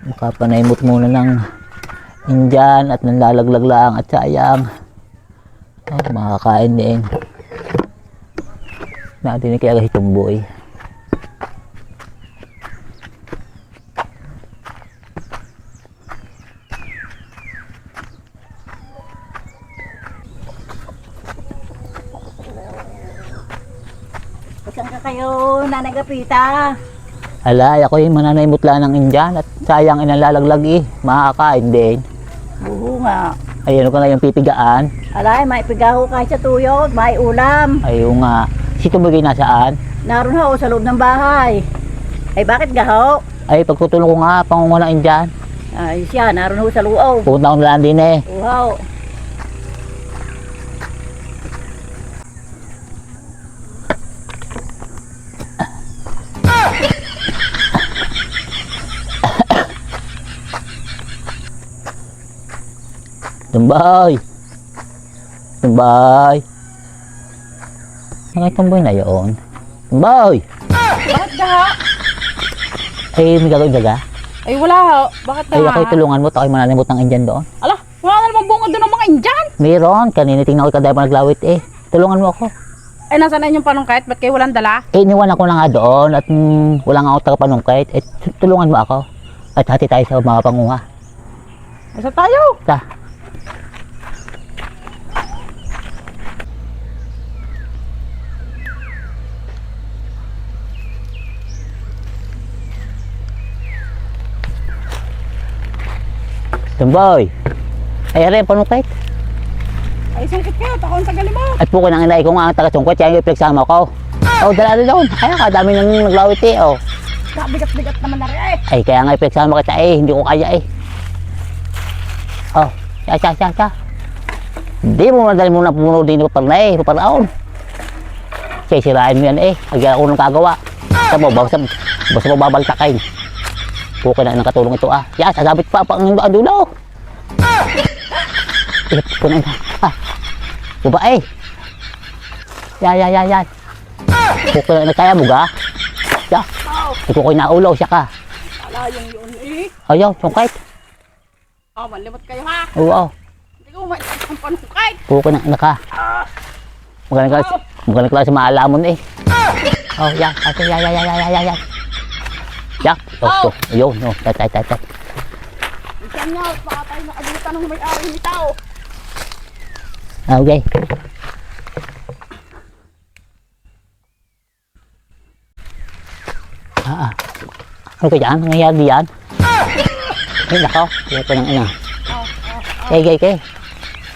Makapanaymot muna ng Indian at nanlalaglag lang at sayang. Makakain din natin ni kaya hitumboy. Saan ka kayo, Nanay Gapita? Alay, ako yung mananaymot lang ng Indian at sayang inalalaglag makakain din. Oo nga. Ayun ka ngayong pipigaan. Alay, may pigaho kahit sa tuyot, may ulam. Ayun nga. Si Tumboy nasaan? Naroon ho sa loob ng bahay. Ay bakit gaho? Ay pagkutulong ko nga, pangungo ng Indian. Ay siya, naroon ho sa loob. Pupunta ko na lang din eh. Wow. Tumboy! Tumboy! Ang Tumboy na yun. Tumboy! Bakit gaho? Ay, may gagawin ka? Ay wala ho. Bakit Ay, ako'y tulungan mo. Ako'y mananaymot ng Indian doon. Ala, wala na namang bunga doon ng mga Indian. Mayroon. Kanina tingnan ko ikaw dahil pa naglawit eh. Tulungan mo ako. Ay nasaan na inyong panungkait? Ba't kayo walang dala? Eh, iniwan ako na nga doon at wala nga ako tagapanungkait. Eh, tulungan mo ako. At hati tayo sa mga panguha. Asa tayo? Ta. Tumboy! Ay, aray, panungkait. Ay sangkit kayo, takon tagali mo. At po ko nang inay ko nga ang taga-sungkot, kaya yung pinagsama ko. Oh, dala doon. Ay, kadami nang naglawit eh, oh. Bigat-bigat naman na rin eh. Ay, kaya nga pinagsama kita eh, hindi ko kaya eh. Oh, siya. Hindi mo madali muna puno din ko parla eh, papalaon. Sisirain mo yan eh, agyan ako nang kagawa. Sa mo, basta mo babaltakain. Puko na ng katulong ito ah. Ya, sasabit pa ang dulo. Punan ka. Babae. Yan. Puko na kaya mo ga. Ya. Ito ko'y naulaw siya ka. Wala yung yun eh. Ayaw, sungkait. Oh, malimot kayo ha. Oo. Hindi ko may ang panungkait. Puko na ka. Magaling ka sa maalamon eh. Oh, yan. Yan. Ya, to. Ayun, no. Tay. Isang nga, baka tayo nakagulitan ng may-ari ni tao. Okay. Ano ka dyan? Nangyayari yan? Ay, nakaw. Kaya ko ng ina. Okay.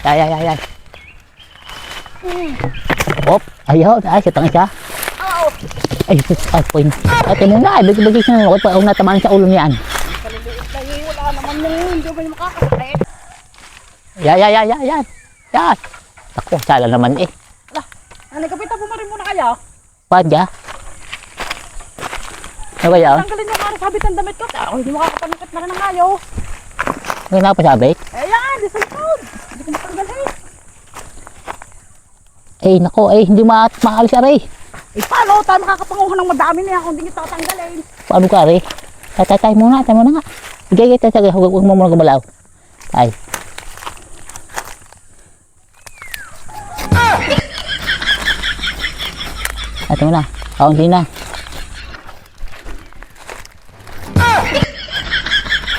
Yan. Op, ayaw. Ay, sitang isa. Ay, point. Ate muna, bagi-bagi siya na ako. Huwag natamaan sa ulo niyan. Kaliliit na yun, wala naman yun. Hindi ba yung makakasakit? Yan. Ako, sala naman eh. Ala, Nanay Gapita, pumarin muna kayo. Paad ka? Ano ba yan? Tanggalin yung karasabit ng damit ko. Ako hindi makakapanungkit na rin ng ayaw. Ano na pasabit? Eh yan, di sa likod. Hindi ko matanggalin. Eh, nako, hindi maalis aray. Eh paano tayo makakapanguha ng madami na yan kung hindi nyo tatanggalin? Paano ka aray? Tay muna nga. Sige, huwag mo muna gumalaw. Ay. Ito muna, kaunti na.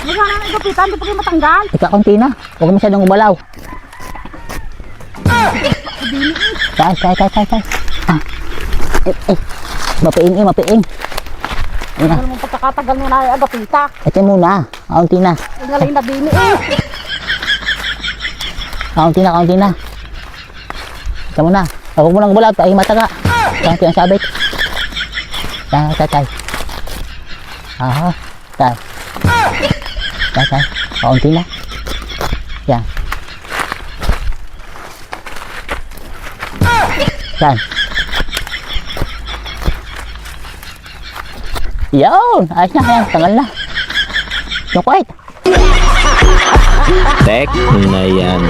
Huwag na Nanay Gapita, hindi pa kayo matanggal. Ika, kaunti na. Huwag mo masyadong gumalaw. Tay. Mapiing. Ayun na. Ano mong pagkakatagal ni Nanay Gapita? Ito muna, kaunti na. Ang galing na dini eh. Kaunti na. Ito muna. Huwag mo nang gumalaw, ay mataga. Kaunti ang sabit. Tay. Aha, tay. Kaunti na. Yan. Yan. Yun! Ayos na. Tangal na. Sungkait. Tek na yan.